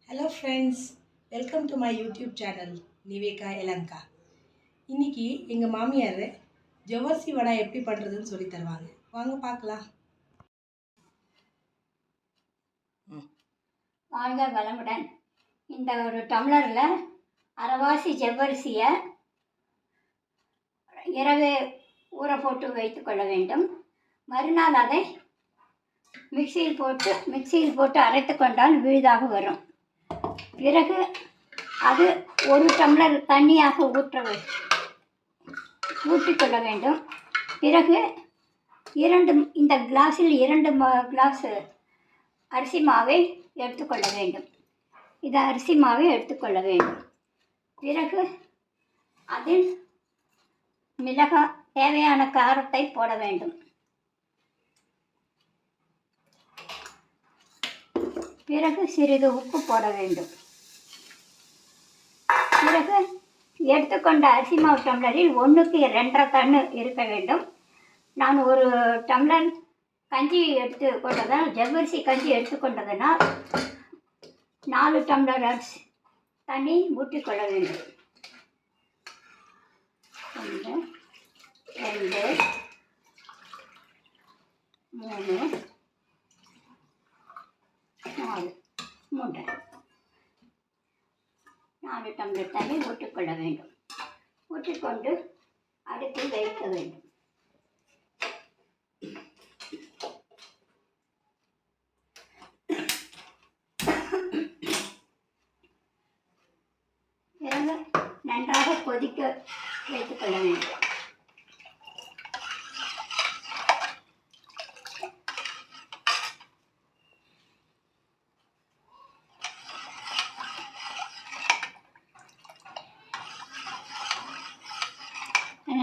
Hello friends, welcome to my YouTube channel Niveka Elanga. இன்னைக்கு எங்கள் மாமியார் ஜவ்வரிசி வடை எப்படி பண்ணுறதுன்னு சொல்லி தருவாங்க. வாங்க பார்க்கலாம். வாழ்க வளமுடன். இந்த ஒரு டம்ளரில் அரைவாசி ஜவ்வரிசியை இரவே ஊற போட்டு வைத்துக்கொள்ள வேண்டும். மறுநாள் அதை மிக்சியில் போட்டு அரைத்து கொண்டால் விழுதாக வரும். பிறகு அது ஒரு டம்ளர் தண்ணியாக ஊற்றிக்கொள்ள வேண்டும். பிறகு இந்த கிளாஸில் 2 கிளாஸ் அரிசி மாவை எடுத்துக்கொள்ள வேண்டும். இது அரிசி மாவை எடுத்துக்கொள்ள வேண்டும். பிறகு அதில் மிளகாய் தேவையான காரத்தை போட வேண்டும். பிறகு சிறிது உப்பு போட வேண்டும். பிறகு எடுத்துக்கொண்ட அரிசி மாவு டம்ளரில் 1க்கு 2.5 தண்ணு இருக்க வேண்டும். நான் ஒரு டம்ளர் கஞ்சி எடுத்துக்கொண்டதால் ஜவ்வரிசி கஞ்சி எடுத்துக்கொண்டதனால் 4 டம்ளர் அரிசி தண்ணி ஊற்றிக்கொள்ள வேண்டும். 1 2 3 4 டம்ளர் தண்ணி ஊற்றிக்கொள்ள வேண்டும். ஊற்றிக்கொண்டு அடுப்பில் வைக்க வேண்டும். பிறகு நன்றாக கொதிக்க வைத்துக்கொள்ள வேண்டும்.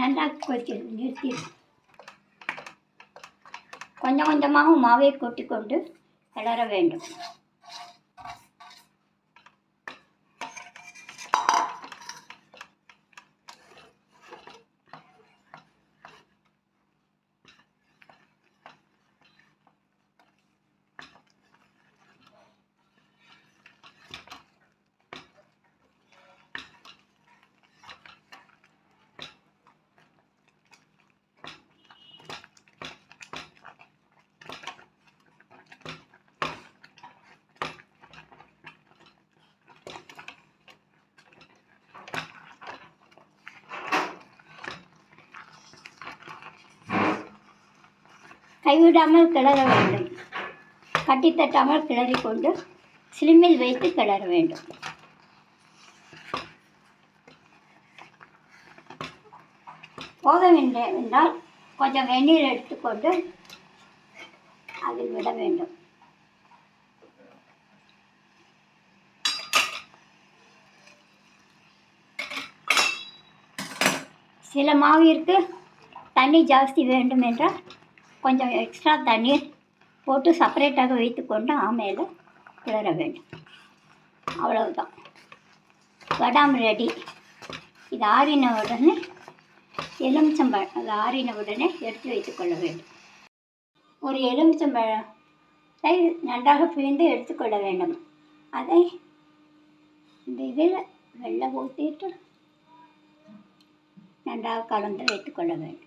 நன்றாக கொதிக்க நிறுத்தி கொஞ்சம் கொஞ்சமாக மாவை கொட்டிக்கொண்டு கிளற வேண்டும். கைவிடாமல் கிளற வேண்டும். கட்டி தட்டாமல் கிளறிக்கொண்டு ஸ்லிம்மில் வைத்து கிளற வேண்டும். போதவில்லை என்றால் கொஞ்சம் வெந்நீர் எடுத்துக்கொண்டு அதில் விட வேண்டும். சில மாவிற்கு தண்ணி ஜாஸ்தி வேண்டும் என்றால் கொஞ்சம் எக்ஸ்ட்ரா தண்ணீர் போட்டு செப்பரேட்டாக வைத்துக்கொண்டு ஆமையில் கிளற வேண்டும். அவ்வளவுதான், வடாம் ரெடி. இது ஆறின உடனே எலுமிச்சம்பழம் ஆறின உடனே எடுத்து வைத்துக்கொள்ள வேண்டும். ஒரு எலுமிச்சம்பழத்தை நன்றாக பிழிந்து எடுத்துக்கொள்ள வேண்டும். அதை இந்த இதில் வெள்ளை ஊற்றிட்டு நன்றாக கலந்து வைத்துக்கொள்ள வேண்டும்.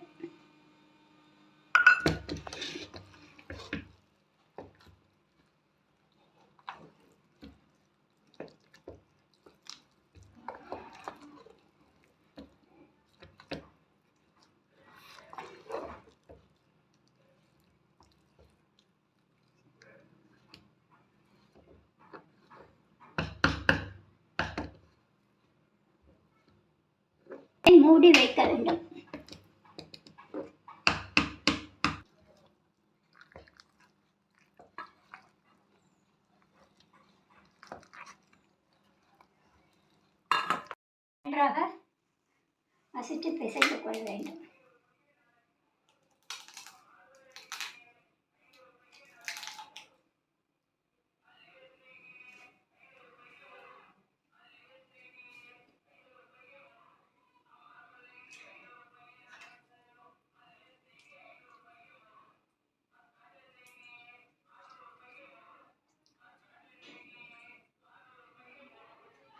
மூடி வைக்க வேண்டும். நன்றாக மசித்து பிசைந்து கொள்ள வேண்டும்.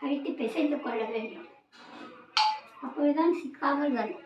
அரைத்து பிசைந்து கொள்ள வேண்டும். அப்பொழுதுதான் சிக்காமல் வரும்.